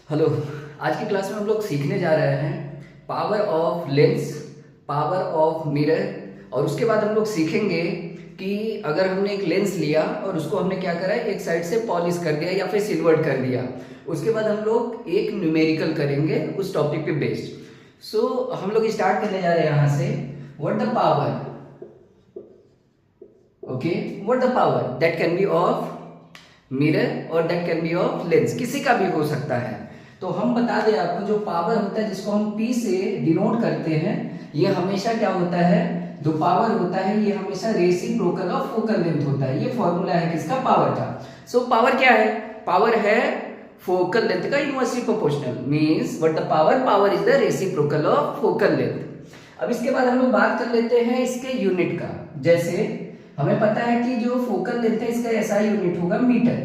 Hello. आज की class में हम लोग सीखने जा रहे हैं power of lens, power of mirror. और उसके बाद हम लोग सीखेंगे कि अगर हमने एक लेंस लिया और उसको हमने क्या करा है, एक साइड से पॉलिश कर दिया या फिर सिल्वर्ड कर दिया। उसके बाद हम लोग एक न्यूमेरिकल करेंगे उस टॉपिक पे बेस्ड। सो हम लोग स्टार्ट करने जा रहे हैं यहाँ से। What the power, okay, what the power that can be of mirror और that can be of lens, किसी का भी हो सकता है। तो हम बता दें आपको, जो पावर होता है जिसको हम P से डिनोट करते हैं, ये हमेशा क्या होता है, जो पावर होता है ये हमेशा रेसिप्रोकल ऑफ फोकल लेंथ होता है। ये फॉर्मूला है किसका, पावर का। सो पावर क्या है, पावर है फोकल लेंथ का inversely proportional, means what the power, power is the reciprocal of focal length. अब इसके बाद हम लोग बात कर लेते हैं इसके यूनिट का। जैसे हमें पता है कि जो फोकल लेंथ है इसका ऐसा यूनिट होगा मीटर।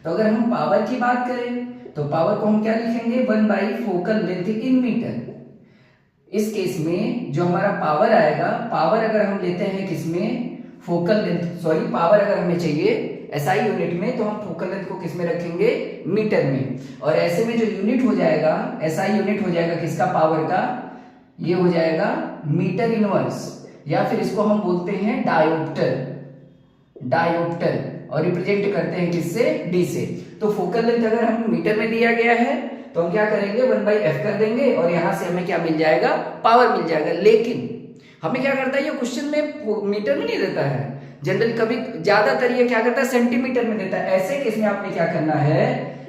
तो अगर हम पावर की बात करें तो पावर को हम क्या लिखेंगे, 1 by focal length in metre. इस केस में जो हमारा पावर आएगा, पावर अगर हम लेते हैं किसमें, फोकल लेंथ, सॉरी पावर अगर हमें चाहिए एसआई यूनिट में, तो हम फोकल लेंथ को किसमें रखेंगे, मीटर में। और ऐसे में जो यूनिट हो जाएगा, एसआई यूनिट हो जाएगा किसका, पावर का, ये हो जाएगा मीटर इनवर्स, या फिर इसको हम बोलते हैं डायोप्टर। डायोप्टर और रिप्रेजेंट करते हैं किससे, डी से। तो फोकल लेंथ अगर हम मीटर में दिया गया है तो हम क्या करेंगे, 1/f कर देंगे और यहां से हमें क्या मिल जाएगा, पावर मिल जाएगा। लेकिन हमें क्या करता है, ये क्वेश्चन में मीटर में नहीं देता है, जनरली कभी ज्यादातर ये क्या करता है, सेंटीमीटर में देता है। ऐसे केस में आपने क्या करना है,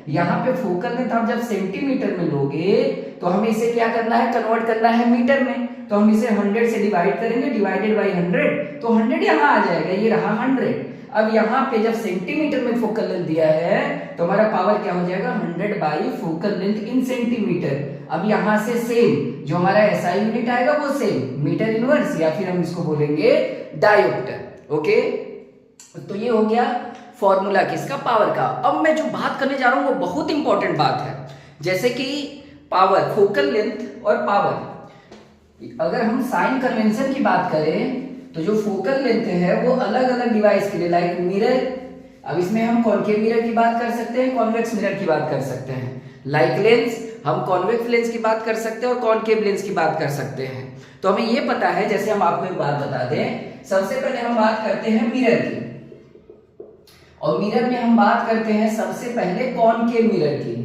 यहाँ पे फोकल लेंथ आप जब सेंटीमीटर में लोगे तो हमें इसे क्या करना है, कन्वर्ट करना है मीटर में। तो हम इसे 100 से डिवाइड करेंगे, डिवाइडेड बाई 100, तो 100 यहाँ आ जाएगा, ये रहा 100। अब यहाँ पे जब सेंटीमीटर में फोकल लेंथ दिया है तो हमारा पावर क्या हो जाएगा, 100 by focal length in centimetre. अब यहाँ से सेम जो हमारा एसआई यूनिट आएगा वो सेम मीटर इनवर्स, या फिर हम इसको बोलेंगे डायोप्टर। ओके, तो ये हो गया फॉर्मूला किसका, पावर का। अब मैं जो बात करने जा रहा हूं वो बहुत इंपॉर्टेंट बात है। जैसे कि पावर, फोकल लेंथ और पावर, अगर हम साइन कन्वेंशन की बात करें तो जो फोकल लेंथ है वो अलग अलग डिवाइस के लिए, लाइक मिरर, अब इसमें हम कॉनकेव मिरर की बात कर सकते हैं, कॉन्वेक्स मिरर की बात कर सकते हैं। लाइक लेंस, हम कॉन्वेक्स लेंस की बात कर सकते हैं और कॉनकेव लेंस की बात कर सकते हैं। तो हमें ये पता है, जैसे हम आपको एक बात बता दें, सबसे पहले हम बात करते हैं मिरर की, और मिरर में हम बात करते हैं सबसे पहले कॉनकेव मिरर की।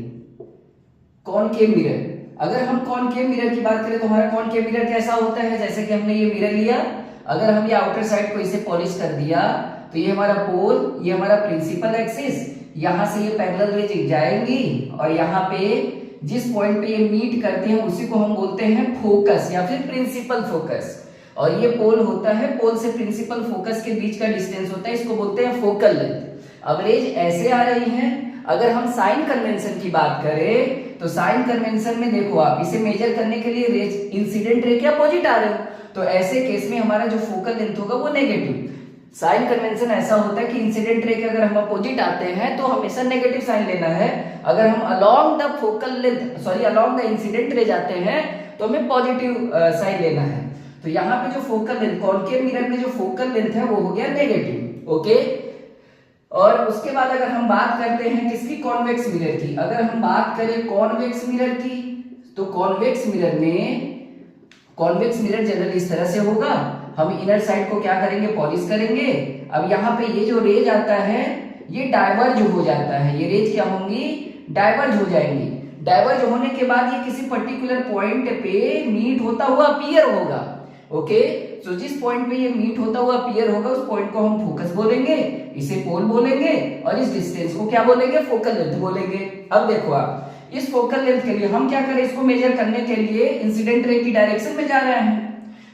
कॉनकेव मिरर, अगर हम कॉनकेव मिरर की बात करें तो हमारा कॉनकेव मिरर कैसा होता है, जैसे कि हमने ये मिरर लिया, अगर हम ये आउटर साइड को इसे पॉलिश कर दिया तो ये हमारा पोल, ये हमारा प्रिंसिपल एक्सिस, यहां से ये पैरेलल रेज जाएंगी और यहाँ पे जिस पॉइंट पे ये मीट करते हैं उसी को हम बोलते हैं फोकस या फिर प्रिंसिपल फोकस। और ये पोल होता है, पोल से प्रिंसिपल फोकस के बीच का डिस्टेंस होता है, इसको बोलते हैं फोकल लेंथ। अब रेज ऐसे आ रही हैं। अगर हम साइन कन्वेंशन की बात करें तो साइन कन्वेंशन में देखो, आप इसे मेजर करने के लिए रेज इंसिडेंट रे के अपोजिट आ रहे हो, तो ऐसे केस में हमारा जो फोकल लेंथ होगा वो नेगेटिव। साइन कन्वेंशन ऐसा होता है कि इंसिडेंट रे के अगर हम अपोजिट आते हैं तो हमेशा नेगेटिव साइन लेना है। अगर हम along the focal length, sorry along the incident ray जाते हैं तो हमें पॉजिटिव साइन लेना है। तो यहाँ पे जो फोकल लेंथ, कॉनकेव मिरर में जो फोकल लेंथ है वो हो गया नेगेटिव। ओके, और उसके बाद अगर हम बात करते हैं किसकी, कॉन्वेक्स मिरर की। अगर हम बात करें कॉन्वेक्स मिरर की तो कॉन्वेक्स मिरर में, कॉन्वेक्स मिरर जनरली इस तरह से होगा, हम इनर साइड को क्या करेंगे, पॉलिश करेंगे। अब यहाँ पे ये जो रेज आता है ये डाइवर्ज हो जाता है, ये रेज क्या होंगी, डाइवर्ज हो जाएंगी। डाइवर्ज होने के बाद ये किसी पर्टिकुलर पॉइंट पे मीट होता हुआ अपीयर होगा। ओके, तो जिस पॉइंट पे ये मीट होता हुआ अपीयर होगा उस पॉइंट को हम फोकस बोलेंगे, इसे पोल बोलेंगे, और इस डिस्टेंस को क्या बोलेंगे, फोकल लेंथ बोलेंगे। अब देखो आप, इस फोकल लेंथ के लिए हम क्या करें, इसको मेजर करने के लिए इंसिडेंट रे की डायरेक्शन में जा रहे हैं,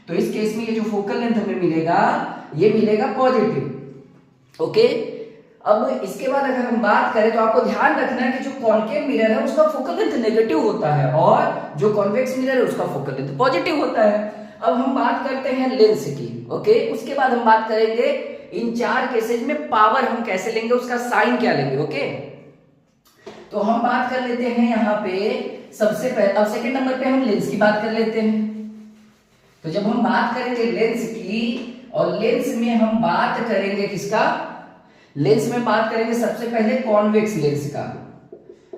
तो इस केस में ये जो फोकल लेंथ हमें मिलेगा ये मिलेगा पॉजिटिव। ओके, अब इसके बाद अगर हम बात करें तो आपको ध्यान रखना है कि जो कॉनकेव मिरर है उसका फोकल लेंथ नेगेटिव होता है और जो कॉन्वेक्स मिरर है उसका फोकल लेंथ पॉजिटिव होता है। अब हम बात करते हैं लेंस की। ओके, उसके बाद हम बात करेंगे इन चार केसेज में पावर हम कैसे लेंगे, उसका साइन क्या लेंगे। ओके, तो हम बात कर लेते हैं यहाँ पे सबसे पहले, अब सेकंड नंबर पे हम लेंस की बात कर लेते हैं। तो जब हम बात करेंगे लेंस की, और लेंस में हम बात करेंगे किसका, लेंस में बात करेंगे सबसे पहले कॉन्वेक्स लेंस का।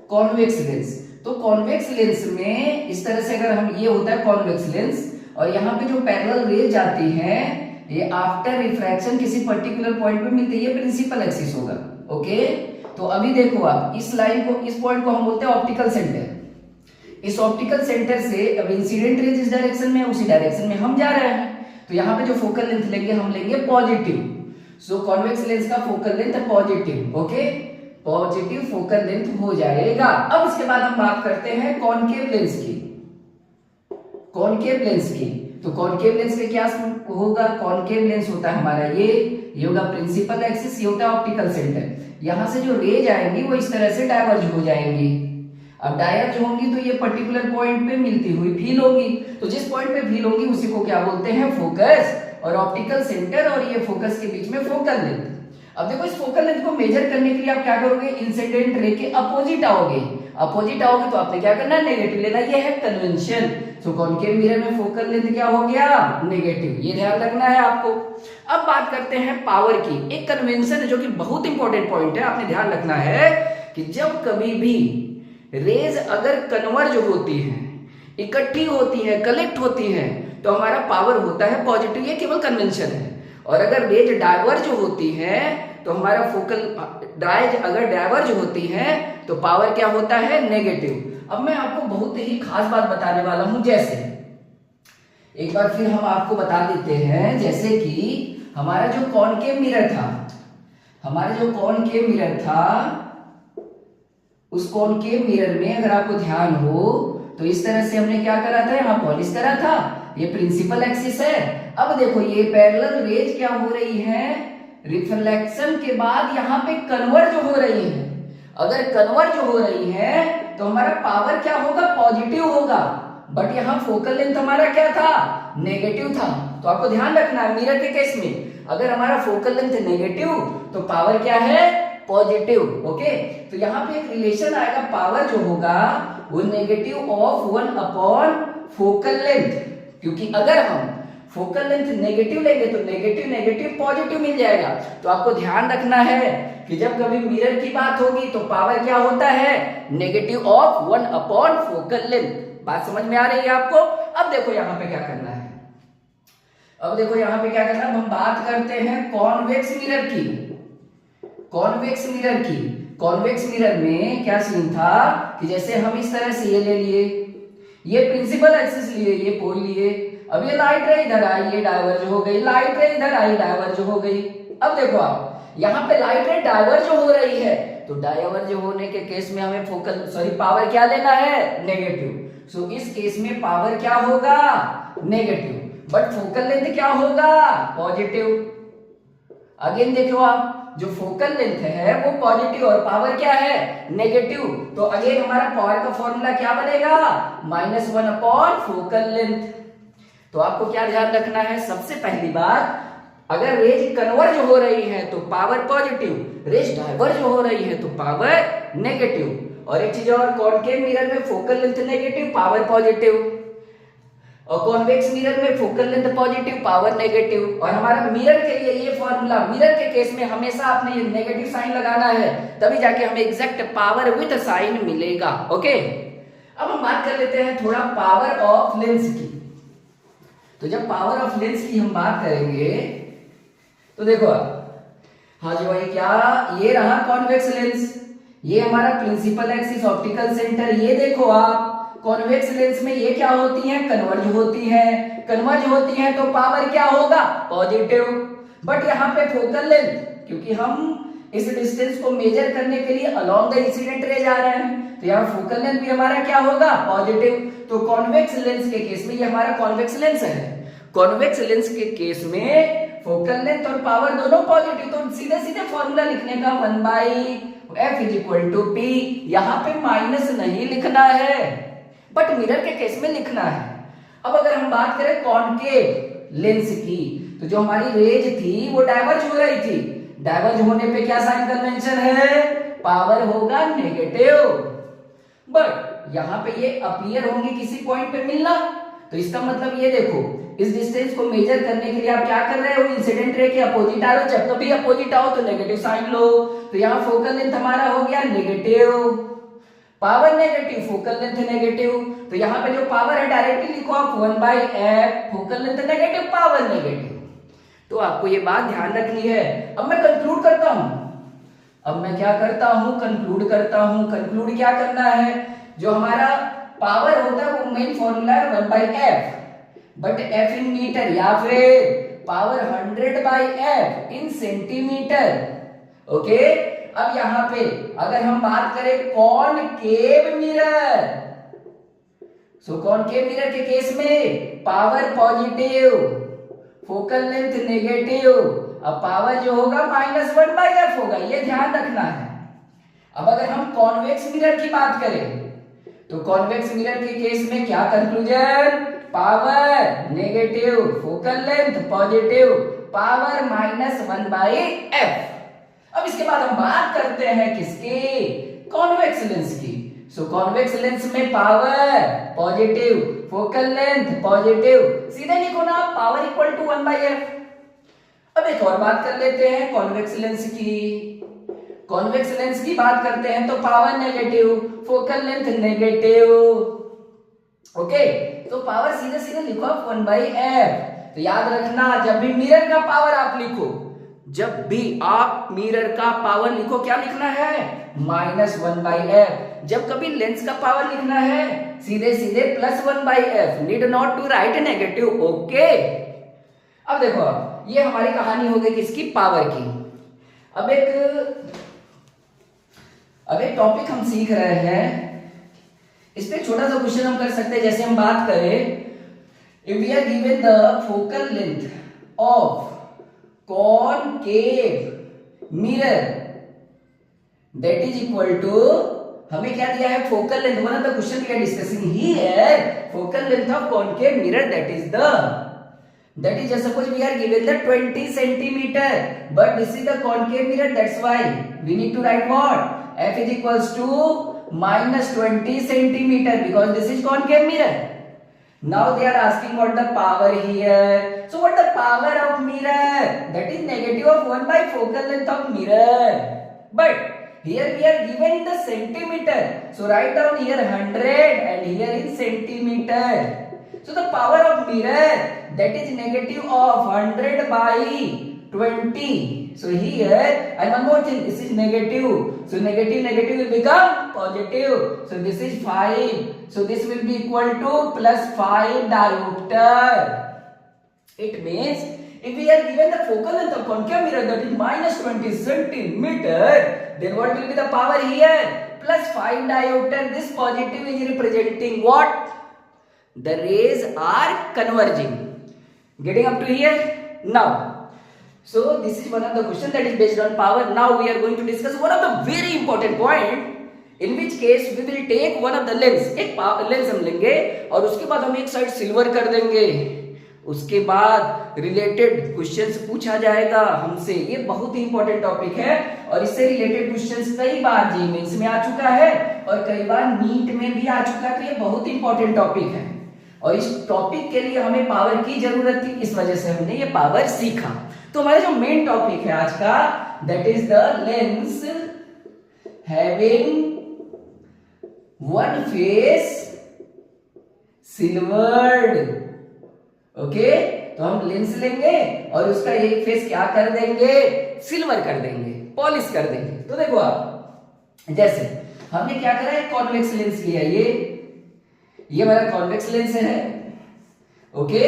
कॉन्वेक्स लेंस, तो कॉन्वेक्स लेंस में इस तरह से अगर हम, ये होता है कॉन्वेक्स लेंस, और यहाँ पे जो पैरेलल रेज आती है ये आफ्टर रिफ्रैक्शन किसी पर्टिकुलर पॉइंट पे मिलती है, ये प्रिंसिपल एक्सिस होगा। ओके, तो अभी देखो आप इस लाइन को, इस पॉइंट को हम बोलते हैं ऑप्टिकल सेंटर। इस ऑप्टिकल सेंटर से अब इंसिडेंट रेज इस डायरेक्शन में, उसी डायरेक्शन में हम जा रहे हैं, तो यहाँ पे जो फोकल लेंथ लेंगे हम लेंगे पॉजिटिव। सो कॉन्वेक्स लेंस का focal length positive. Okay, positive focal length हो जाएगा। अब इसके बाद हम बात करते हैं कॉनकेव लेंस की। कॉनकेव लेंस की, तो कॉनकेव लेंस में क्या होगा, कॉनकेव लेंस होता है हमारा ये होगा प्रिंसिपल एक्सिस, ये होता है ऑप्टिकल सेंटर। यहां से जो रेज आएंगी वो इस तरह से डाइवर्ज हो जाएंगी। अब डाइवर्ज होंगी तो ये पर्टिकुलर पॉइंट पे मिलती हुई फील होगी, तो जिस पॉइंट पे फील होगी उसी को क्या बोलते हैं, फोकस। और ऑप्टिकल सेंटर और ये फोकस के बीच में फोकल लेंथ। अब देखो इस फोकल लेंथ को मेजर करने के लिए आप क्या करोगे, इंसिडेंट रे के अपोजिट आओगे। अपोजिट आओगे तो आपने क्या करना है, नेगेटिव लेना, ये है कन्वेंशन। सो कॉनकेव मिरर में फोकल लेंथ क्या हो गया, नेगेटिव, ये ध्यान रखना है आपको। अब बात करते हैं पावर की। एक कन्वेंशन है जो कि बहुत इंपॉर्टेंट पॉइंट है, आपने ध्यान रखना है कि जब कभी भी रेज अगर कन्वर्ज होती है, इकट्ठी होती है, कलेक्ट होती है, तो हमारा पावर होता है पॉजिटिव, ये केवल कन्वेंशन है। और अगर रेज डाइवर्ज होती है तो हमारा फोकल रेज अगर डाइवर्ज होती है तो पावर क्या होता है, नेगेटिव। अब मैं आपको बहुत ही खास बात बताने वाला हूं, जैसे एक बार फिर हम आपको बता देते हैं, जैसे कि हमारा जो कॉनकेव मिरर था, हमारा जो कॉनकेव मिरर था, उस कॉनकेव मिरर में अगर आपको ध्यान हो तो इस तरह से हमने क्या करा था, यहाँ पॉलिश करा था, ये प्रिंसिपल एक्सिस है। अब देखो ये पैरेलल रेज क्या हो रही है, रिफ्लेक्शन के बाद यहाँ पे कन्वर्ज हो रही है। अगर कन्वर्ज हो रही है तो हमारा पावर क्या होगा, पॉजिटिव होगा। बट यहाँ फोकल लेंथ हमारा क्या था, नेगेटिव था। तो आपको ध्यान रखना है मिरर के केस में अगर हमारा फोकल लेंथ नेगेटिव तो पावर क्या है, पॉजिटिव। ओके, तो यहाँ पे एक रिलेशन आएगा, पावर जो होगा वो negative of 1 upon focal length, क्योंकि अगर हम फोकल लेंथ नेगेटिव लेंगे तो नेगेटिव नेगेटिव पॉजिटिव मिल जाएगा। तो आपको ध्यान रखना है कि जब कभी मिरर की बात होगी तो पावर क्या होता है, negative of 1 upon focal length. बात समझ में आ रही है आपको। अब देखो यहाँ पे क्या करना है, अब देखो यहाँ पे क्या करना है, हम बात करते हैं कॉन्वेक्स मिरर की। कॉन्वेक्स मिरर की, कॉन्वेक्स मिरर में क्या सीन था कि जैसे हम इस तरह से ये ले लिए, ये प्रिंसिपल एक्सिस लिए, ये पोल लिए, अब ये लाइट रे इधर आई, ये डाइवर्ज हो गई, लाइट रे इधर आई, डाइवर्ज हो गई। अब देखो आप यहाँ पे लाइट रे डाइवर्ज हो रही है, तो डाइवर्ज होने के केस में हमें पावर क्या लेना है, नेगेटिव। सो इस केस में पावर क्या होगा, नेगेटिव, बट फोकल लेंथ क्या होगा, पॉजिटिव। अगेन देखो आप, जो फोकल लेंथ है वो पॉजिटिव और पावर क्या है, नेगेटिव। तो अगेन हमारा पावर का फॉर्मूला क्या बनेगा, -1 अपॉन फोकल लेंथ। तो आपको क्या ध्यान रखना है, सबसे पहली बात, अगर रेज कन्वर्ज हो रही है तो पावर पॉजिटिव, रेज डाइवर्ज हो रही है तो पावर नेगेटिव। और एक चीज और, कॉनकेव मिरर में focal length negative, power positive, और कॉन्वेक्स मिरर में focal length positive, power negative. और हमारा मिरर के लिए ये फॉर्मूला, मिरर के केस में हमेशा आपने ये नेगेटिव साइन लगाना है, तभी जाके हमें एग्जैक्ट पावर विद साइन मिलेगा। ओके, अब हम बात कर लेते हैं थोड़ा पावर ऑफ लेंस की। तो जब पावर ऑफ लेंस की हम बात करेंगे तो देखो हाँ जी भाई, क्या ये रहा कॉन्वेक्स लेंस, ये हमारा प्रिंसिपल एक्सिस ऑप्टिकल सेंटर। ये देखो आप कॉन्वेक्स लेंस में ये क्या होती है, कन्वर्ज होती है, कन्वर्ज होती है तो पावर क्या होगा, पॉजिटिव। बट यहाँ पे फोकल लेंथ, क्योंकि हम इस डिस्टेंस को मेजर करने के लिए अलोंग द इंसिडेंट रे जा रहे हैं, तो यहाँ फोकल लेंथ भी हमारा क्या होगा, पॉजिटिव। तो कॉन्वेक्स लेंस के केस में ये हमारा कॉन्वेक्स लेंस है, कॉन्वेक्स लेंस के केस में फोकल लेंथ और पावर दोनों पॉजिटिव। तो सीधे सीधे फॉर्मूला लिखने का 1/f = p, यहाँ पे माइनस नहीं लिखना है, बट मिरर के केस में लिखना है। अब अगर हम बात करें कॉनकेव लेंस की, तो जो हमारी रेज थी वो डाइवर्ज हो रही थी, डाइवर्ज होने पे क्या साइन कन्वेंशन है, पावर होगा नेगेटिव। बट यहाँ पे ये अपीयर होंगे किसी पॉइंट पे मिलना, तो इसका मतलब ये देखो, इस डिस्टेंस को मेजर करने के लिए आप क्या कर रहे हो, इंसिडेंट रे के अपोजिट आ रहे हो, जब कभी अपोजिट आओ तो नेगेटिव साइन लो। तो यहाँ फोकल लेंथ हमारा हो गया negative, power negative, focal length negative, तो यहां पे जो पावर है डायरेक्टली लिखो आप 1/f, focal length negative, power negative. तो आपको ये बात ध्यान रखनी है। अब मैं कंक्लूड करता हूं, अब मैं क्या करता हूं, कंक्लूड करता हूं। कंक्लूड क्या करना है, जो हमारा पावर होता है वो मेन फॉर्मूला है 1/f, but f in metre, या फिर पावर 100/f इन सेंटीमीटर। ओके, अब यहां पे अगर हम बात करें कॉनकेव मिरर, सो कॉनकेव मिरर के केस में power positive, focal length negative, अब पावर जो होगा -1/f होगा, ये ध्यान रखना है। अब अगर हम कॉन्वेक्स मिरर की बात करें तो कॉन्वेक्स मिरर के केस में क्या conclusion, power negative, focal length positive, power -1/f। अब इसके बाद हम बात करते हैं किसकी, कॉन्वेक्स लेंस की। सो कॉन्वेक्स लेंस में power positive, focal length positive, सीधे लिखो ना पावर इक्वल टू 1/f। अब एक और बात कर लेते हैं कॉन्वेक्स लेंस की। कॉन्वेक्स लेंस की बात करते हैं तो power negative, focal length negative. Okay, तो पावर सीधे सीधे लिखो आप 1/f। तो याद रखना, जब भी मिरर का पावर आप लिखो, जब भी आप मिरर का पावर लिखो, क्या लिखना है, -1/f। जब कभी लेंस का पावर लिखना है, सीधे सीधे +1/f, need not to write negative. Okay, अब देखो, ये हमारी कहानी हो गई किसकी, पावर की। अब एक टॉपिक हम सीख रहे हैं, इस पे छोटा सा क्वेश्चन हम कर सकते हैं। जैसे हम बात करें, if we are given the focal length of concave mirror that is equal to, हमें क्या दिया है, focal length. One of the question we are discussing here, focal length of concave mirror that is just suppose we are given the 20 centimeter, but this is the concave mirror, that's why we need to write what, f is equals to -20 centimeter, because this is concave mirror. Now they are asking what the power here. So what the power of mirror, that is negative of 1 by focal length of mirror, but here we are given in the centimeter, so write down here 100 and here in centimeter. So the power of mirror, that is negative of 100 by 20. So here, and one more thing, this is negative, so negative will become positive, so this is 5, so this will be equal to +5 diopter. It means if we are given the focal length of concave mirror, that is -20 centimeter, then what will be the power here, +5 diopter. This positive is representing what, the rays are converging. Getting up to here now. So this is one of the question that is based on power. Now we are going to discuss one of the very important point, in which case we will take one of the lens, एक lens हम लेंगे और उसके बाद हम एक side silver कर देंगे, उसके बाद रिलेटेड क्वेश्चंस पूछा जाएगा हमसे। ये बहुत ही इंपॉर्टेंट टॉपिक है और इससे रिलेटेड क्वेश्चंस कई बार जी मेंस में आ चुका है और कई बार नीट में भी आ चुका है, तो ये बहुत इंपॉर्टेंट टॉपिक है और इस टॉपिक के लिए हमें पावर की जरूरत थी, इस वजह से हमने ये पावर सीखा। तो हमारा जो मेन टॉपिक है आज का, that is the lens having one face silvered. Okay, तो हम लेंस लेंगे और उसका एक फेस क्या कर देंगे, सिल्वर कर देंगे, पॉलिश कर देंगे। तो देखो आप, जैसे हमने क्या करा है, कॉन्वेक्स लेंस लिया, ये हमारा कॉन्वेक्स लेंस है। ओके,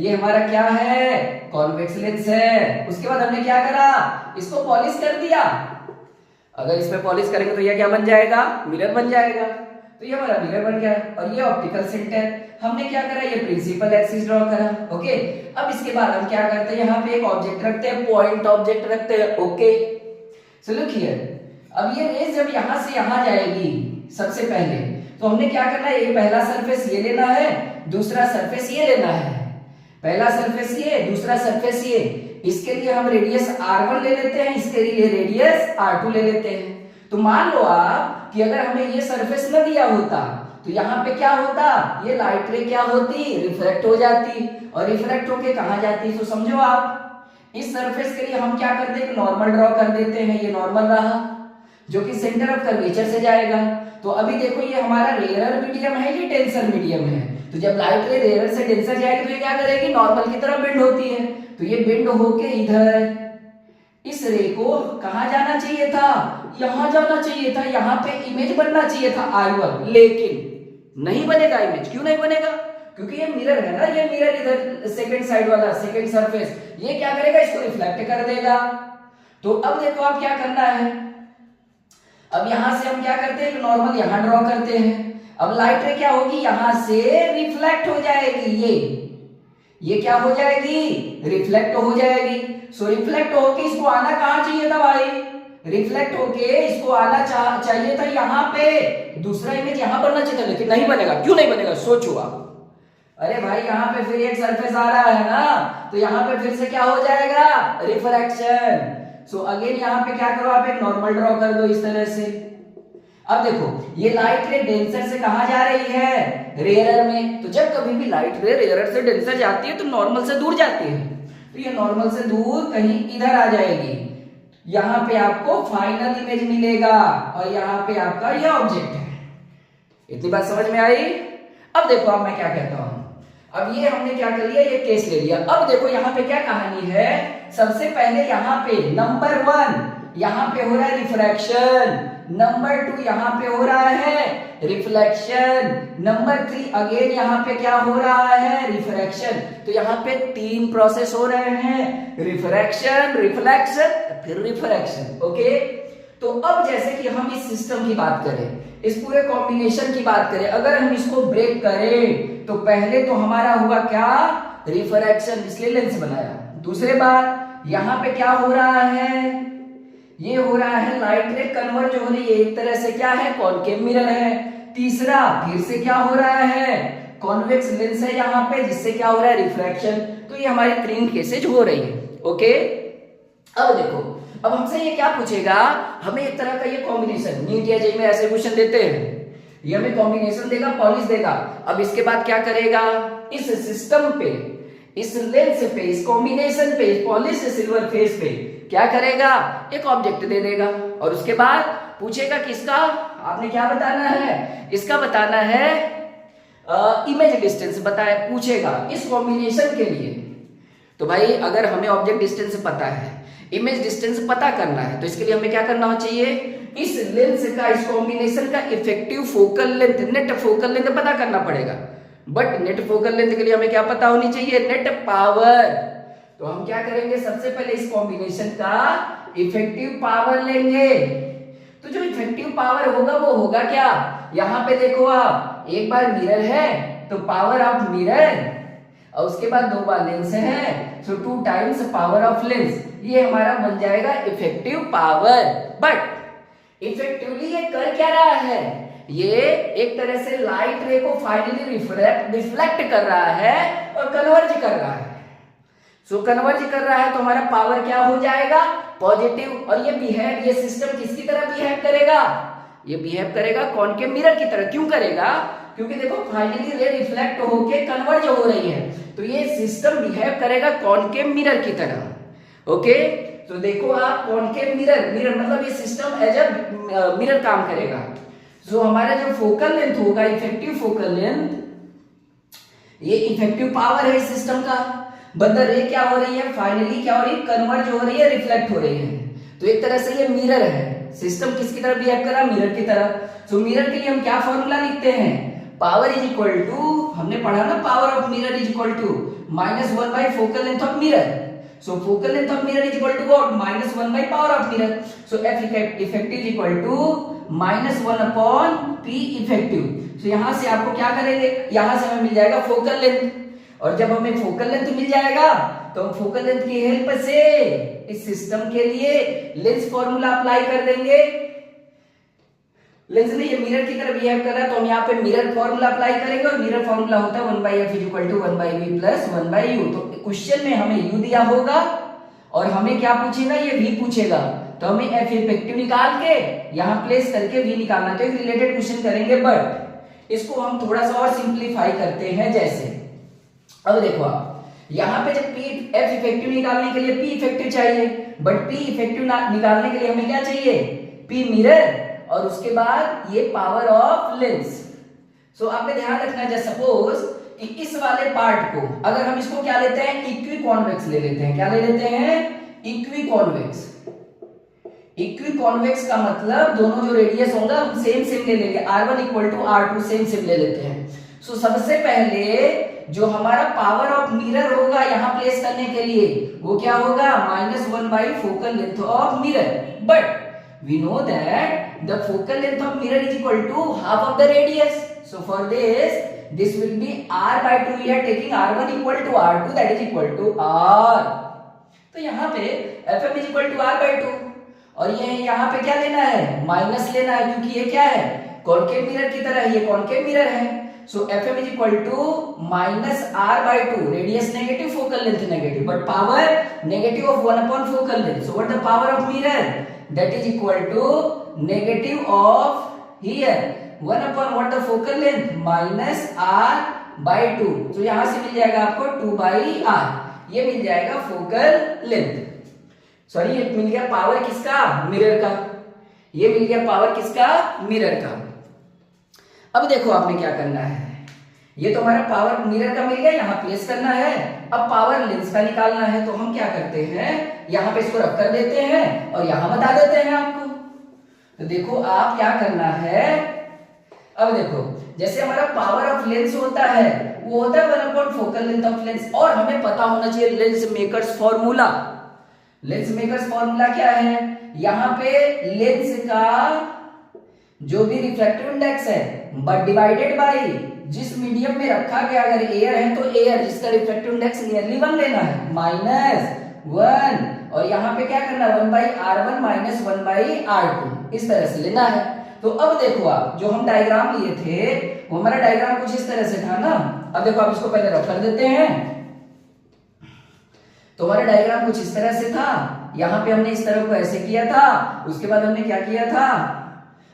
ये हमारा क्या है, कॉन्वेक्स लेंस है। उसके बाद हमने क्या करा, इसको पॉलिश कर दिया। अगर इसमें पॉलिश करेंगे तो ये क्या बन जाएगा, मिरर बन जाएगा। तो ये हमारा मिरर बन गया और ये ऑप्टिकल सेंटर। हमने क्या करा, ये प्रिंसिपल एक्सिस ड्रॉ करा। ओके, अब इसके बाद हम क्या करते हैं, यहाँ पे एक ऑब्जेक्ट रखते हैं, पॉइंट ऑब्जेक्ट रखते हैं। ओके, सो लुक हियर, अब ये रेज जब यहां से यहां जाएगी, सबसे पहले तो हमने क्या करना है, ये पहला सरफेस ये लेना है, दूसरा सरफेस ये लेना है। पहला सरफेस ये, दूसरा सरफेस ये। इसके लिए हम रेडियस r1 ले लेते हैं, इसके लिए रेडियस r2 ले लेते हैं। तो मान लो आप कि अगर हमें ये सरफेस न दिया होता तो यहाँ पे क्या होता, ये लाइट रे क्या होती, रिफ्लेक्ट हो जाती और रिफ्लेक्ट होके कहाँ जाती। तो समझो आप, इस सरफेस के लिए हम क्या करते हैं, नॉर्मल ड्रॉ कर देते हैं, ये नॉर्मल रहा। जो कि सेंटर ऑफ कर्वेचर से जाएगा। तो अभी देखो ये हमारा रेयरर मीडियम है, ये डेंसर मीडियम है। तो जब लाइट रे रेयरर से डेंसर जाएगी तो ये क्या करेगी, नॉर्मल की तरह बेंड होती है। तो ये बेंड होके इधर इस रे को कहां जाना चाहिए था, यहां जाना चाहिए था, यहां पे इमेज बनना चाहिए था I1, लेकिन नहीं बनेगा इमेज। क्यों नहीं बनेगा, क्योंकि ये मिरर है ना, ये मिरर इधर सेकंड साइड वाला सेकंड सरफेस, ये क्या करेगा, इसको रिफ्लेक्ट कर देगा। तो अब देखो आप क्या करना है, अब यहां से हम क्या करते हैं, नॉर्मल यहां ड्रॉ करते हैं। अब लाइट रे क्या होगी, यहां से रिफ्लेक्ट हो जाएगी, ये क्या हो जाएगी, रिफ्लेक्ट हो जाएगी। सो रिफ्लेक्ट होके इसको आना कहां चाहिए था भाई, रिफ्लेक्ट होके इसको आना चाहिए था यहां पे, दूसरा इमेज यहां बनना चाहिए था, लेकिन नहीं बनेगा। क्यों नहीं बनेगा, सोचो आप। अरे भाई यहाँ पे फिर एक सरफेस आ रहा है ना, तो यहाँ पे फिर से क्या हो जाएगा, रिफ्रैक्शन। सो अगेन यहाँ पे क्या करो, आप एक नॉर्मल ड्रॉ कर दो इस तरह से। अब देखो ये लाइट रे डेंसर से कहां जा रही है, रेयरर में। तो जब कभी भी लाइट रे रेयरर से डेंसर जाती है तो नॉर्मल से दूर जाती है, तो ये नॉर्मल से दूर कहीं इधर आ जाएगी। यहां पे आपको फाइनल इमेज मिलेगा और यहां पे आपका ये ऑब्जेक्ट है। इतनी बात समझ में आई। अब देखो अब मैं क्या कहता हूं, अब ये हमने क्या कर लिया, ये केस ले लिया। अब देखो यहाँ पे क्या कहानी है, सबसे पहले यहाँ पे नंबर 1 यहाँ पे हो रहा है रिफ्रैक्शन, नंबर 2 यहाँ पे हो रहा है रिफ्लेक्शन, नंबर 3 अगेन यहाँ पे क्या हो रहा है, रिफ्रैक्शन। तो यहाँ पे 3 प्रोसेस हो रहे हैं, रिफ्रैक्शन, रिफ्लेक्शन, फिर रिफ्रैक्शन। ओके, तो अब जैसे कि हम इस सिस्टम की बात करें, इस पूरे कॉम्बिनेशन की बात करें, अगर हम इसको ब्रेक करें तो पहले तो हमारा हुआ क्या, रिफ्रैक्शन, इसलिए लेंस बनाया। दूसरे बात यहां पे क्या हो रहा है, ये हो रहा है लाइट रे कन्वर्ज हो रही है, एक तरह से क्या है, कॉनकेव मिरर है। तीसरा फिर से क्या हो रहा है, कॉन्वेक्स लेंस है यहाँ पे, जिससे क्या हो रहा है, रिफ्रैक्शन। तो ये हमारी 3 केसेज हो रही है। ओके, अब देखो अब हमसे ये क्या पूछेगा, हमें एक तरह का ये कॉम्बिनेशन, नीट या जेईई में ऐसे क्वेश्चन देते हैं, ये हमें कॉम्बिनेशन देगा, पॉलिश देगा। अब इसके बाद क्या करेगा, इस सिस्टम पे, इस लेंस पे, इस कॉम्बिनेशन पे, इस पॉलिश सिल्वर फेस पे क्या करेगा, एक ऑब्जेक्ट दे देगा और उसके बाद पूछेगा किसका, आपने क्या बताना है, इसका बताना है इमेज डिस्टेंस बताए, पूछेगा इस कॉम्बिनेशन के लिए। तो भाई अगर हमें ऑब्जेक्ट डिस्टेंस पता है, इमेज डिस्टेंस पता करना है, तो इसके लिए हमें क्या करना चाहिए, इस लेंस का, इस कॉम्बिनेशन का effective focal length, net focal length पता करना पड़ेगा। बट नेट फोकल लेंथ के लिए हमें क्या पता होनी चाहिए, नेट पावर। तो हम क्या करेंगे, सबसे पहले इस कॉम्बिनेशन का इफेक्टिव पावर लेंगे। तो जो इफेक्टिव पावर होगा वो होगा क्या, यहां पे देखो आप, एक बार मिरर है तो पावर ऑफ मिरर, और उसके बाद 2 बार लेंस है, सो 2 टाइम्स पावर ऑफ लेंस, ये हमारा बन जाएगा इफेक्टिव पावर। बट इफेक्टिवली ये कर क्या रहा है, ये एक तरह से लाइट रे को फाइनली रिफ्लेक्ट कर रहा है और कन्वर्ज कर रहा है। सो कन्वर्ज कर रहा है तो हमारा पावर क्या हो जाएगा, पॉजिटिव। और ये बिहेव, ये सिस्टम किसकी तरह बिहेव करेगा, ये बिहेव करेगा कॉनकेव मिरर की तरह। क्यों करेगा, क्योंकि देखो फाइनली रे रिफ्लेक्ट होके कन्वर्ज हो रही है, तो ये सिस्टम बिहेव करेगा कॉनकेव मिरर की तरह। ओके, तो देखो आप, कॉनकेव मिरर, मिरर मतलब ये सिस्टम एज अ मिरर काम करेगा। सो हमारा जो फोकल लेंथ होगा, इफेक्टिव फोकल लेंथ, ये इफेक्टिव पावर है इस सिस्टम का। बट द रे क्या हो रही है, फाइनली क्या हो रही है, कन्वर्ज हो रही है, रिफ्लेक्ट हो रही है। तो एक तरह से ये मिरर है, सिस्टम किसकी तरह बिहेव कर रहा है, मिरर की तरह। सो मिरर के लिए हम क्या फॉर्मूला लिखते हैं, पावर इज इक्वल टू, हमने पढ़ा ना, power of mirror is equal to -1 by focal length of mirror. So focal length of mirror is equal to what, -1 by power of mirror. So F effective is equal to -1 upon P effective. So यहां से आपको क्या करेंगे, यहां से हमें मिल जाएगा focal length, और जब हमें फोकल लेंथ मिल जाएगा तो हम फोकल लेंथ की हेल्प से इस सिस्टम के लिए लेंस फॉर्मूला अप्लाई कर देंगे। लेंस ने ये मिरर की तरह बिहेव कर रहा है, तो हम यहाँ पे मिरर फॉर्मूला अप्लाई करेंगे, और मिरर फॉर्मूला होता है 1/f = 1/v + 1/u। तो क्वेश्चन में हमें u दिया होगा और हमें क्या पूछेगा, ये v पूछेगा, तो हमें f इफेक्टिव निकाल के यहाँ प्लेस करके v निकालना। तो एक रिलेटेड क्वेश्चन करेंगे, बट इसको हम थोड़ा सा और सिंप्लीफाई करते हैं। जैसे अब देखो आप, यहाँ पे जब f इफेक्टिव निकालने के लिए p इफेक्टिव चाहिए, बट p इफेक्टिव निकालने के लिए हमें क्या चाहिए, P मिरर और उसके बाद ये पावर ऑफ लेंस। सो आपने ध्यान रखना है, सपोज कि इस वाले पार्ट को अगर हम इसको क्या लेते हैं, इक्वी कॉन्वेक्स ले लेते हैं। क्या ले लेते हैं, इक्वी कॉन्वेक्स। इक्वी कॉन्वेक्स का मतलब दोनों जो रेडियस होगा हम सेम सेम ले लेंगे, R1 equal to R2 same same ले लेते हैं। सो सबसे पहले जो हमारा पावर ऑफ मिरर होगा यहां प्लेस करने के लिए वो क्या होगा, -1 by focal length of mirror. But we know that the focal length of mirror is equal to half of the radius. So for this will be R by 2. we are taking R1 equal to R2, that is equal to R. तो यहाँ पे Fm is equal to R by 2 और ये यहाँ पे क्या लेना है, माइनस लेना है, क्योंकि ये क्या है, कॉनकेव मिरर की तरह, ये कॉनकेव मिरर है। सो Fm is equal to -R by 2, radius negative, focal length negative, but power negative of 1 upon focal length. So what the power of mirror, that is equal to negative of here 1 upon what the focal length -R by 2। तो यहां से मिल जाएगा आपको 2 by R, ये मिल जाएगा focal length. Sorry, ये मिल गया power किसका, मिरर का। ये मिल गया पावर किसका, मिरर का। अब देखो आपने क्या करना है, ये तो हमारा पावर मिरर का मिल गया, यहां प्लेस करना है। अब पावर लेंस का निकालना है, तो हम क्या करते हैं, यहां पे इसको रख कर देते हैं और यहां बता देते हैं आपको। तो देखो आप क्या करना है, अब देखो जैसे हमारा पावर ऑफ लेंस होता है वो होता है 1 upon focal length of lens, और हमें पता होना चाहिए lens makers formula. Lens makers formula क्या है, यहां पे लेंस का जो भी रिफ्रैक्टिव इंडेक्स है बट डिवाइडेड बाय जिस मीडियम में रखा गया, अगर एयर है तो एयर जिसका रिफ्रैक्टिव इंडेक्स नियरली 1 लेना है, -1, और यहां पे क्या करना है 1 by R1 -1 by R2, इस तरह से लेना है। तो अब देखो आप जो हम डायग्राम लिए थे वो हमारा डायग्राम कुछ इस तरह से था ना। अब देखो आप इसको पहले रख कर देते हैं, तो हमारा डायग्राम कुछ इस तरह से था। यहां पे हमने इस तरह को ऐसे किया था, उसके बाद हमने क्या किया था,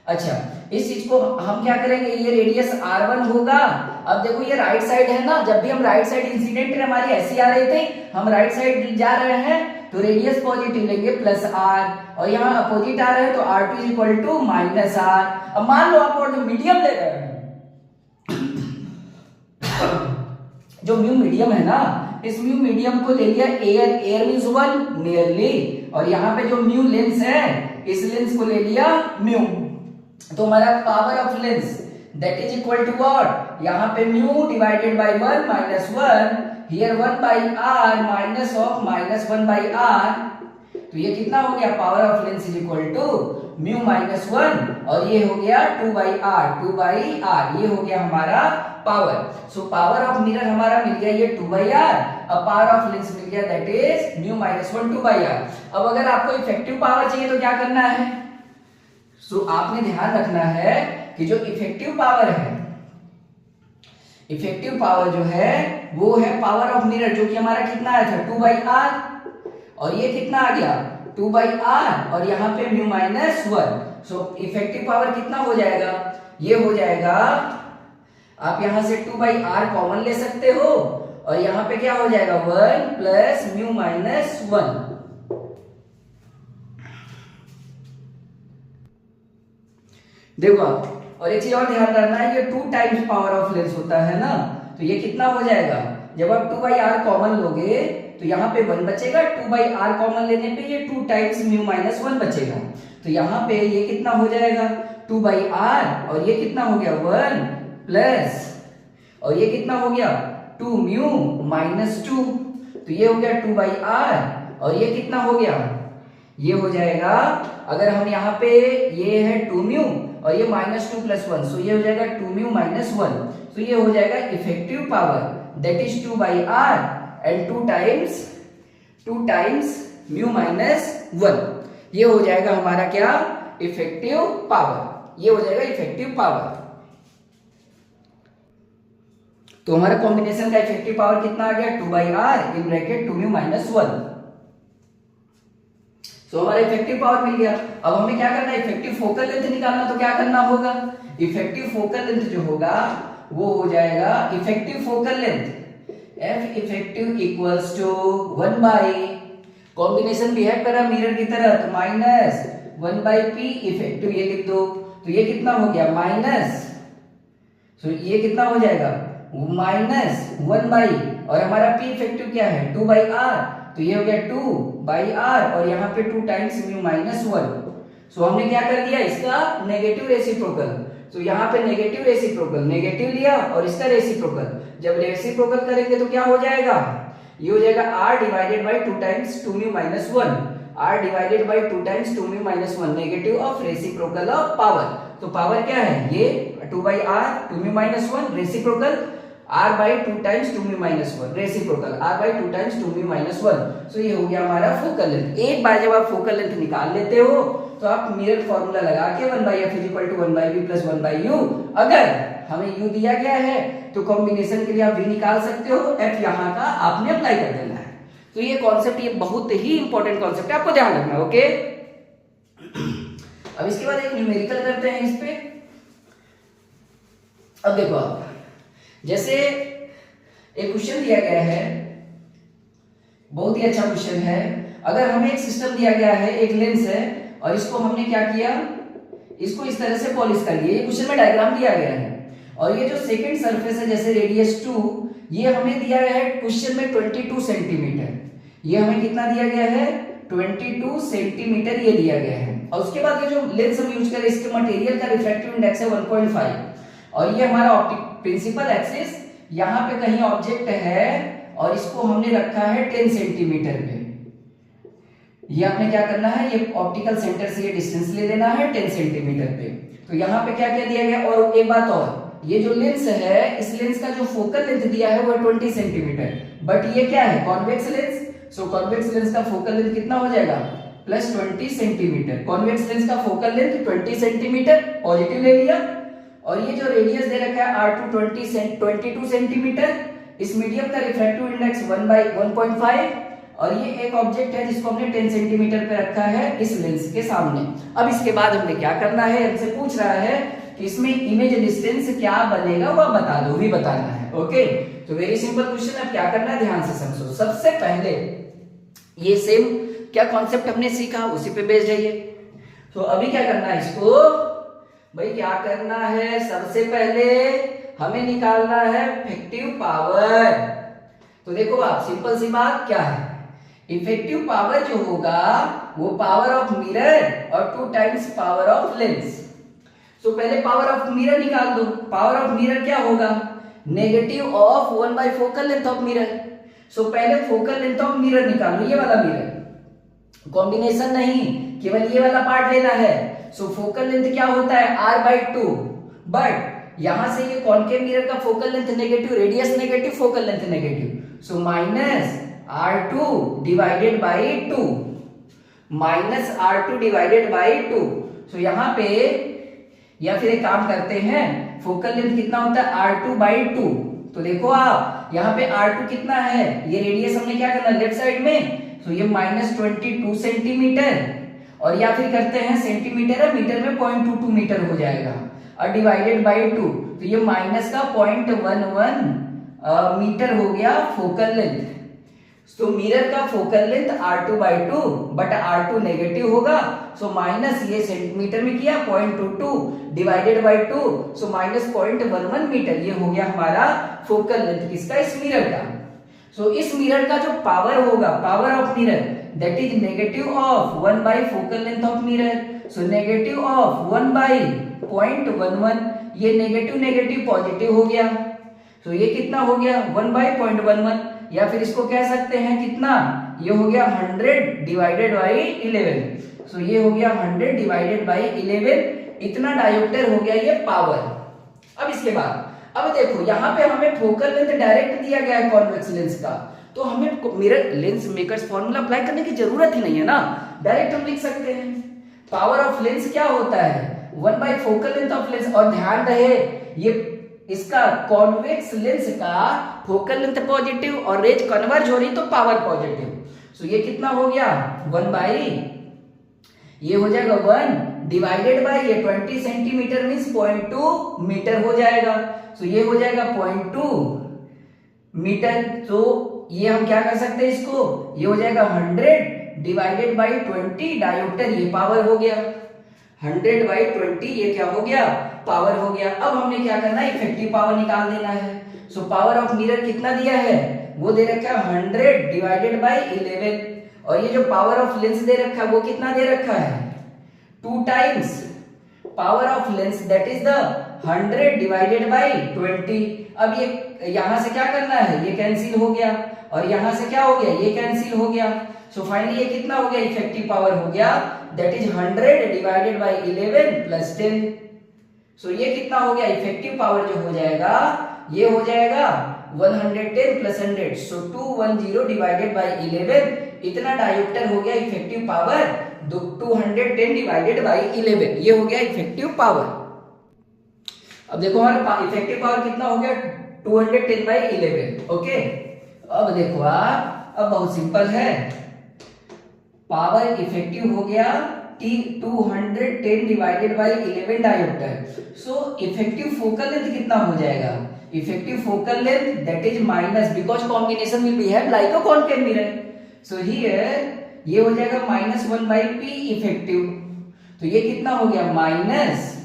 अच्छा इस चीज को हम क्या करेंगे, ये रेडियस R1 होगा। अब देखो ये राइट साइड है ना, जब भी हम राइट साइड इंसिडेंट हमारी ऐसी आ रही थी, हम राइट साइड जा रहे हैं तो रेडियस पॉजिटिव लेंगे +R, और यहाँ अपोजिट आ रहे हैं तो R2 is equal to -R। अब मान लो आप जो मीडियम ले रहे हैं जो म्यू मीडियम है ना, इस म्यू मीडियम को ले लिया एयर, एयर मींस 1 नियरली, और यहाँ पे जो म्यू लेंस है इस लेंस को ले लिया म्यू। तो हमारा power of lens that is equal to what, यहाँ पे mu divided by 1 -1, here 1 by R minus of -1 by R। तो ये कितना हो गया, power of lens is equal to mu -1 और ये हो गया 2 by R, ये हो गया हमारा power. So power of mirror हमारा मिल गया ये 2 by R, अब पावर ऑफ लेंस मिल गया that is mu -1 2 by R। अब अगर आपको इफेक्टिव पावर चाहिए तो क्या करना है, सो आपने ध्यान रखना है कि जो इफेक्टिव पावर है, इफेक्टिव पावर जो है वो है पावर ऑफ मिरर, जो कि हमारा कितना आया था 2 by R, और ये कितना आ गया 2 by R, और यहाँ पे म्यू -1। सो इफेक्टिव पावर कितना हो जाएगा, ये हो जाएगा, आप यहां से 2 by R कॉमन ले सकते हो, और यहाँ पे क्या हो जाएगा 1 प्लस म्यू -1। देखो आप, और एक चीज और ध्यान रखना है, ये 2 टाइम्स पावर ऑफ लेंस होता है ना, तो ये कितना हो जाएगा, जब आप 2 by R कॉमन लोगे तो यहाँ पे 1 बचेगा, 2 by R कॉमन लेने पे ये 2 टाइम्स म्यू -1 बचेगा। तो यहाँ पे ये कितना हो जाएगा 2 by R, और ये कितना हो गया 1 प्लस, और ये कितना हो गया 2 म्यू -2। तो ये हो गया 2 by R, और ये कितना हो गया, ये हो जाएगा, अगर हम यहाँ पे ये है 2 म्यू और ये -2 + 1, सो ये हो जाएगा 2 म्यू -1। तो ये हो जाएगा effective power that is 2 by R and 2 times mu -1। ये हो जाएगा हमारा क्या, इफेक्टिव पावर, ये हो जाएगा इफेक्टिव पावर। तो हमारा कॉम्बिनेशन का इफेक्टिव पावर कितना आ गया 2 by R in bracket 2 mu -1। तो हमारा इफेक्टिव पावर मिल गया। अब हमें क्या करना है, इफेक्टिव फोकल लेंथ निकालना, तो क्या करना होगा, इफेक्टिव फोकल लेंथ जो होगा वो हो जाएगा effective focal length F effective equals to 1 by combination behave कर रहा मिरर की तरह, तो 1 बाई पी इफेक्टिव, ये लिख दो। तो ये कितना हो गया माइनस, तो ये कितना हो जाएगा माइनस 1 बाई, और हमारा पी इफेक्टिव क्या है 2 बाई आर, तो ये हो गया 2 बाई आर, और यहाँ पे 2 टाइम्स म्यू माइनस 1। सो हमने क्या कर दिया इसका नेगेटिव रेसिप्रोकल, तो यहाँ पे नेगेटिव रेसिप्रोकल, नेगेटिव लिया और इसका रेसिप्रोकल, जब रेसिप्रोकल करेंगे तो क्या हो जाएगा, ये हो जाएगा r divided by 2 times 2 mu minus 1, r divided by 2 times 2 mu minus 1, negative of reciprocal of power. तो पावर क्या है ये 2 by r 2 mu minus 1, reciprocal r by 2 times 2 mu minus 1, reciprocal r by 2 times 2 mu minus 1। सो ये हो गया हमारा focal length. एक बार जब आप फोकल लेंथ निकाल लेते हो तो आप मिरर फॉर्मूला लगा के 1 by f equal to 1 by v plus 1 by u, अगर हमें u दिया गया है तो कॉम्बिनेशन के लिए आप v निकाल सकते हो, f यहाँ का आपने अप्लाई कर देना है। तो ये कॉन्सेप्ट, ये बहुत ही इंपॉर्टेंट कॉन्सेप्ट है, आपको ध्यान रखना, ओके। अब इसके बाद एक न्यूमेरिकल करते हैं इस पे। अब देखो आप, जैसे एक क्वेश्चन दिया गया है, बहुत ही अच्छा क्वेश्चन है। अगर हमें एक सिस्टम दिया गया है, एक लेंस है, और इसको हमने क्या किया, इसको इस तरह से पॉलिश कर लिया, ये क्वेश्चन में डायग्राम दिया गया है, और ये जो सेकंड सरफेस है जैसे रेडियस 2, ये हमें दिया गया है क्वेश्चन में 22 सेंटीमीटर, ये हमें कितना दिया गया है 22 सेंटीमीटर ये दिया गया है। और उसके बाद ये जो लेंस हम यूज करें, इसके मटेरियल का रिफ्रैक्टिव इंडेक्स है 1.5, और ये हमारा ऑप्टिक प्रिंसिपल एक्सिस, यहाँ पे कहीं ऑब्जेक्ट है और इसको हमने रखा है 10 सेंटीमीटर पे। ये आपने क्या करना है, ये ऑप्टिकल सेंटर से ये डिस्टेंस ले लेना है 10 सेंटीमीटर पे। तो यहाँ पे क्या क्या दिया गया, और एक बात और, ये जो लेंस है, इस लेंस का जो फोकल लेंथ दिया है वो है 20 सेंटीमीटर, बट ये क्या है कॉन्वेक्स लेंस। सो कॉन्वेक्स लेंस का फोकल लेंथ कितना हो जाएगा प्लस 20 सेंटीमीटर। कॉन्वेक्स लेंस का फोकल लेंथ 20 सेंटीमीटर पॉजिटिव ले लिया, और ये जो रेडियस दे रखा है R2 22 सेंटीमीटर, इस मीडियम का रिफ्रैक्टिव इंडेक्स 1/1.5, और ये एक ऑब्जेक्ट है जिसको हमने 10 सेंटीमीटर पे रखा है इस लेंस के सामने। अब इसके बाद हमने क्या करना है, हमसे पूछ रहा है कि इसमें इमेज डिस्टेंस क्या बनेगा वो बता दो, भी बताना है, ओके। तो वेरी सिंपल क्वेश्चन, अब क्या करना है ध्यान से समझो। सबसे पहले ये सेम क्या कॉन्सेप्ट हमने सीखा उसी पे बेस्ड है ये। तो अभी क्या करना है इसको, भाई क्या करना है, सबसे पहले हमें निकालना है इफेक्टिव पावर। तो देखो आप, सिंपल सी बात क्या है, इफेक्टिव पावर जो होगा वो पावर ऑफ मिरर और 2 टाइम्स पावर ऑफ लेंस। तो पहले पावर ऑफ मिरर निकाल दो। पावर ऑफ मिरर क्या होगा, negative of 1 by focal length of mirror. So पहले फोकल लेंथ ऑफ मिरर निकालो, ये वाला मिरर, कॉम्बिनेशन नहीं, केवल ये वाला पार्ट लेना है। सो फोकल लेंथ क्या होता है r/2, बट यहां से ये कॉनकेव मिरर का focal length negative, radius negative, focal length negative, so minus r2 divided by 2, minus r2 divided by 2। सो यहां पे, या फिर एक काम करते हैं, फोकल लेंथ कितना होता है r2/2। तो देखो आप, यहाँ पे r2 कितना है, ये रेडियस हमने क्या करना लेफ्ट साइड में, तो ये -22 सेंटीमीटर, और या फिर करते हैं सेंटीमीटर है, मीटर में 0.22 मीटर हो जाएगा, और डिवाइडेड बाई 2, तो ये माइनस का 0.11 मीटर हो गया फोकल लेंथ। तो मिरर का focal length R2/2, but R2 negative होगा, सो माइनस ये सेंटीमीटर में किया 0.22 divided by 2, so minus 0.11 metre, ये हो गया हमारा फोकल लेंथ किसका, इस मिरर का। सो इस मिरर का जो पावर होगा, power of mirror, that is negative of 1 by focal length of mirror. So negative of 1 by 0.11, ये नेगेटिव नेगेटिव पॉजिटिव हो गया, तो ये कितना हो गया 1 बाई 0.11, या फिर इसको कह सकते हैं कितना, ये हो गया 100 डिवाइडेड बाई 11। सो ये हो गया 100 डिवाइडेड बाई 11, इतना डायोप्टर हो गया ये पावर। अब इसके बाद, अब देखो यहाँ पे हमें फोकल लेंथ डायरेक्ट दिया गया है कॉन्वेक्स लेंस का, तो हमें mirror lens makers formula apply करने की जरूरत ही नहीं है ना, डायरेक्ट हम लिख सकते हैं। पावर ऑफ लेंस क्या होता है 1 by focal length of lens, और ध्यान रहे ये इसका कॉन्वेक्स लेंस का फोकल लेंथ पॉजिटिव और रेज कन्वर्ज हो रही तो पावर पॉजिटिव। सो ये कितना हो गया 1 बाई, ये हो जाएगा 1 डिवाइडेड बाई ये 20 सेंटीमीटर मीन्स 0.2 मीटर हो जाएगा। सो ये हो जाएगा 0.2 मीटर। तो ये हम क्या कर सकते हैं, इसको ये हो जाएगा 100 डिवाइडेड बाई 20 डायोप्टर, ये पावर हो गया। 100/20 ये क्या हो गया, पावर हो गया। अब हमने क्या करना है, इफेक्टिव पावर निकाल देना है। सो पावर ऑफ मिरर कितना दिया है, वो दे रखा है 100 डिवाइडेड बाई 11, और ये जो पावर ऑफ लेंस दे रखा है वो कितना दे रखा है, 2 times power of lens, that is the 100 divided by 20। अब ये यहां से क्या करना है, ये कैंसिल हो गया, और यहां से क्या हो गया, ये कैंसिल हो गया। सो फाइनली ये कितना हो गया, इफेक्टिव पावर हो गया, that is 100 divided by 11 plus 10। सो ये कितना हो गया, इफेक्टिव पावर जो हो जाएगा, ये हो जाएगा 110 प्लस 100, सो 210 डिवाइडेड बाई 11, इतना डायोप्टर हो गया इफेक्टिव पावर। 210 डिवाइडेड बाई 11, ये हो गया इफेक्टिव पावर। अब देखो हमारे इफेक्टिव पावर कितना हो गया, 210 बाई 11। ओके, अब देखो आप, अब बहुत सिंपल है, पावर इफेक्टिव हो गया 210 divided by 11 dioptre. So effective focal length कितना हो जाएगा, effective focal length that is minus, because combination will behave like a concave mirror. So here ये हो जाएगा -1/p इफेक्टिव, तो ये कितना हो गया माइनस,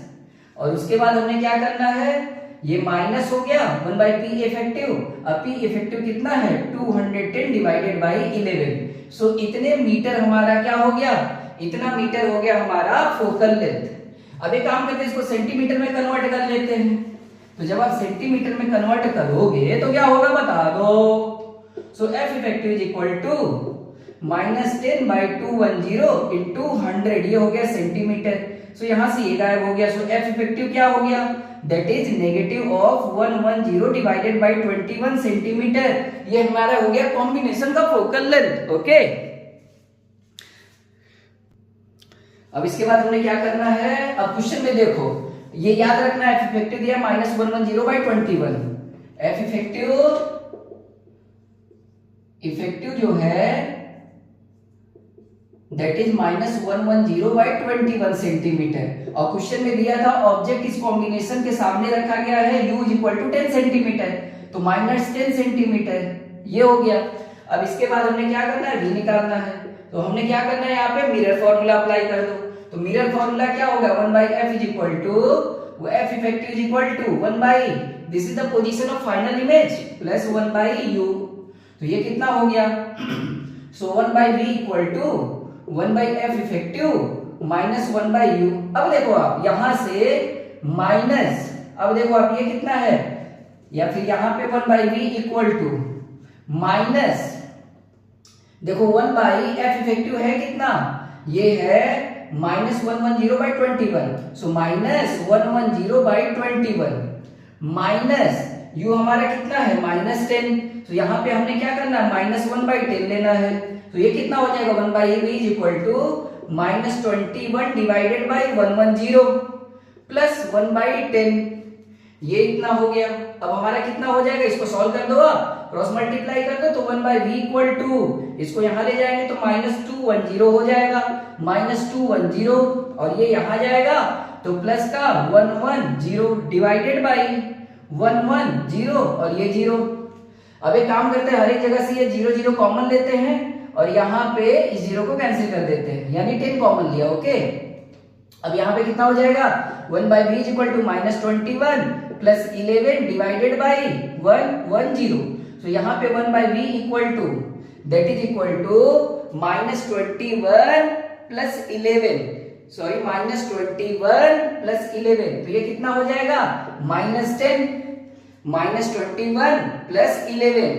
और उसके बाद हमने क्या करना है, ये माइनस हो गया 1/p इफेक्टिव, अब p इफेक्टिव कितना है 210 डिवाइडेड बाई 11। सो इतने मीटर हमारा क्या हो गया, इतना मीटर हो गया हमारा फोकल लेंथ। अब एक काम करते हैं, इसको सेंटीमीटर में कन्वर्ट कर लेते हैं। तो जब आप सेंटीमीटर में कन्वर्ट करोगे तो क्या होगा बता दो। So F effective is equal to -10/210 into 100, ये हो गया सेंटीमीटर। सो यहां से ये गायब हो गया। सो F इफेक्टिव क्या हो गया, that is negative of 110 divided by 21 centimetre. ये हमारा हो गया कॉम्बिनेशन का फोकल लेंथ। ओके, अब इसके बाद हमने क्या करना है, अब क्वेश्चन में देखो ये याद रखना है, F इफेक्टिव दिया -110/21। F इफेक्टिव जो है दैट इज -110/21 सेंटीमीटर, और क्वेश्चन में दिया था ऑब्जेक्ट इस कॉम्बिनेशन के सामने रखा गया है u is equal to 10 centimetre, तो -10 सेंटीमीटर ये हो गया। अब इसके बाद हमने क्या करना है, v निकालना है। तो हमने क्या करना है, यहाँ पे मिरर फॉर्मूला अप्लाई कर दो। तो मिरर फॉर्मूला क्या होगा, 1/f is equal to f effective is equal to 1 this is the position of final image plus 1/u। तो ये कितना हो गया, so 1/v equal to 1/f effective minus 1/u। अब देखो आप यहां से माइनस, अब देखो आप ये कितना है, या फिर यहां पे 1/v इक्वल टू माइनस, देखो 1/f इफेक्टिव है कितना, ये है -110/21। सो -110/21 माइनस u हमारा कितना है -10। तो यहाँ पे हमने क्या करना है, -1/10 लेना है। तो ये कितना हो जाएगा, 1/v is equal to -21 divided by 110 plus 1/10, ये इतना हो गया। अब हमारा कितना हो जाएगा, इसको सॉल्व कर दो आप, क्रॉस मल्टीप्लाई कर दो, तो 1/v इक्वल टू, इसको यहां ले जाएंगे तो -210 हो जाएगा, -210, और ये यहां जाएगा तो प्लस का 110 डिवाइडेड बाई 110, और ये 0। अब एक काम करते हैं, हर एक जगह से ये 0 0 कॉमन लेते हैं, और यहाँ पे इस 0 को कैंसिल कर देते हैं, यानी 10 कॉमन लिया। ओके, अब यहाँ पे कितना हो जाएगा, 1/v is equal to -21 plus 11 divided by 110। तो यहाँ पे 1/v equal to that is equal to -21 plus 11, sorry -21 plus 11, तो ये कितना हो जाएगा -10, -21 प्लस 11,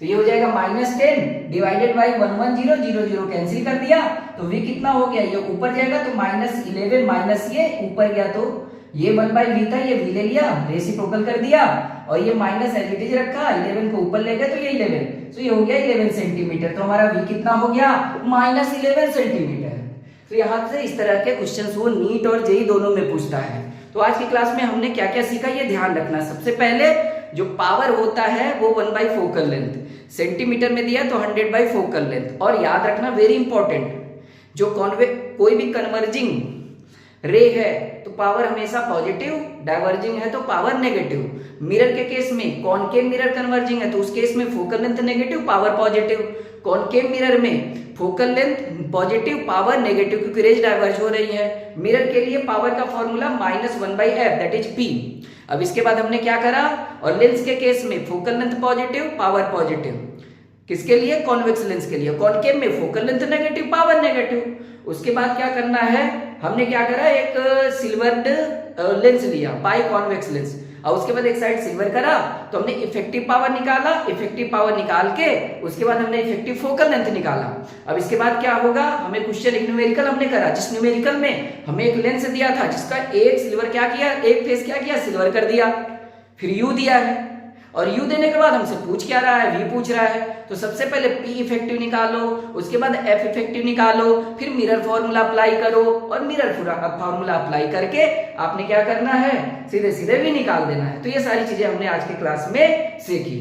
तो ये हो जाएगा -10 डिवाइडेड बाई 110, 0 0 कैंसिल कर दिया, तो v कितना हो गया, ये ऊपर जाएगा तो -11 माइनस ये ऊपर गया, तो ये 1/v था, ये v ले लिया, रेसिप्रोकल कर दिया, और ये माइनस एज इट इज रखा, 11 को ऊपर ले गए तो ये 11, तो ये हो गया 11 सेंटीमीटर। तो हमारा v कितना हो गया, -11 सेंटीमीटर। तो यहाँ से इस तरह के क्वेश्चंस वो नीट और जेईई दोनों में पूछता है। तो आज की क्लास में हमने क्या क्या सीखा, ये ध्यान रखना। सबसे पहले जो पावर होता है वो 1/4 फोकल लेंथ, सेंटीमीटर में दिया तो 100/4 फोकल लेंथ, और याद रखना वेरी इंपॉर्टेंट, जो कोई भी कन्वर्जिंग रे है तो पावर हमेशा पॉजिटिव, डाइवर्जिंग है तो पावर नेगेटिव। मिरर के केस में कॉनकेव मिरर कन्वर्जिंग है तो उस केस में focal length negative, power positive. Concave mirror में focal length positive, power negative, क्योंकि रेज डाइवर्ज हो रही है। मिरर के लिए पावर का formula -1/f that is p। अब इसके बाद हमने क्या करा, और लेंस के केस में focal length positive, power positive, किसके लिए, कॉन्वेक्स लेंस के लिए। कॉनकेव में focal length negative, power negative. उसके बाद क्या करना है, हमने क्या करा, एक सिल्वर्ड लेंस लिया, बाई कॉन्वेक्स लेंस, और उसके बाद एक साइड सिल्वर करा, तो हमने इफेक्टिव पावर निकाला। इफेक्टिव पावर निकाल के उसके बाद हमने इफेक्टिव फोकल लेंथ निकाला। अब इसके बाद क्या होगा, हमें क्वेश्चन एक न्यूमेरिकल हमने करा, जिस न्यूमेरिकल में हमें एक लेंस दिया था जिसका एक सिल्वर क्या किया, एक फेस क्या किया, सिल्वर कर दिया। फिर यू दिया है, और यू देने के बाद हमसे पूछ क्या रहा है, वी पूछ रहा है। तो सबसे पहले पी इफेक्टिव निकालो, उसके बाद एफ इफेक्टिव निकालो, फिर मिरर फॉर्मूला अप्लाई करो, और मिरर फॉर्मूला अप्लाई करके आपने क्या करना है, सीधे सीधे वी निकाल देना है। तो ये सारी चीजें हमने आज के क्लास में सीखी।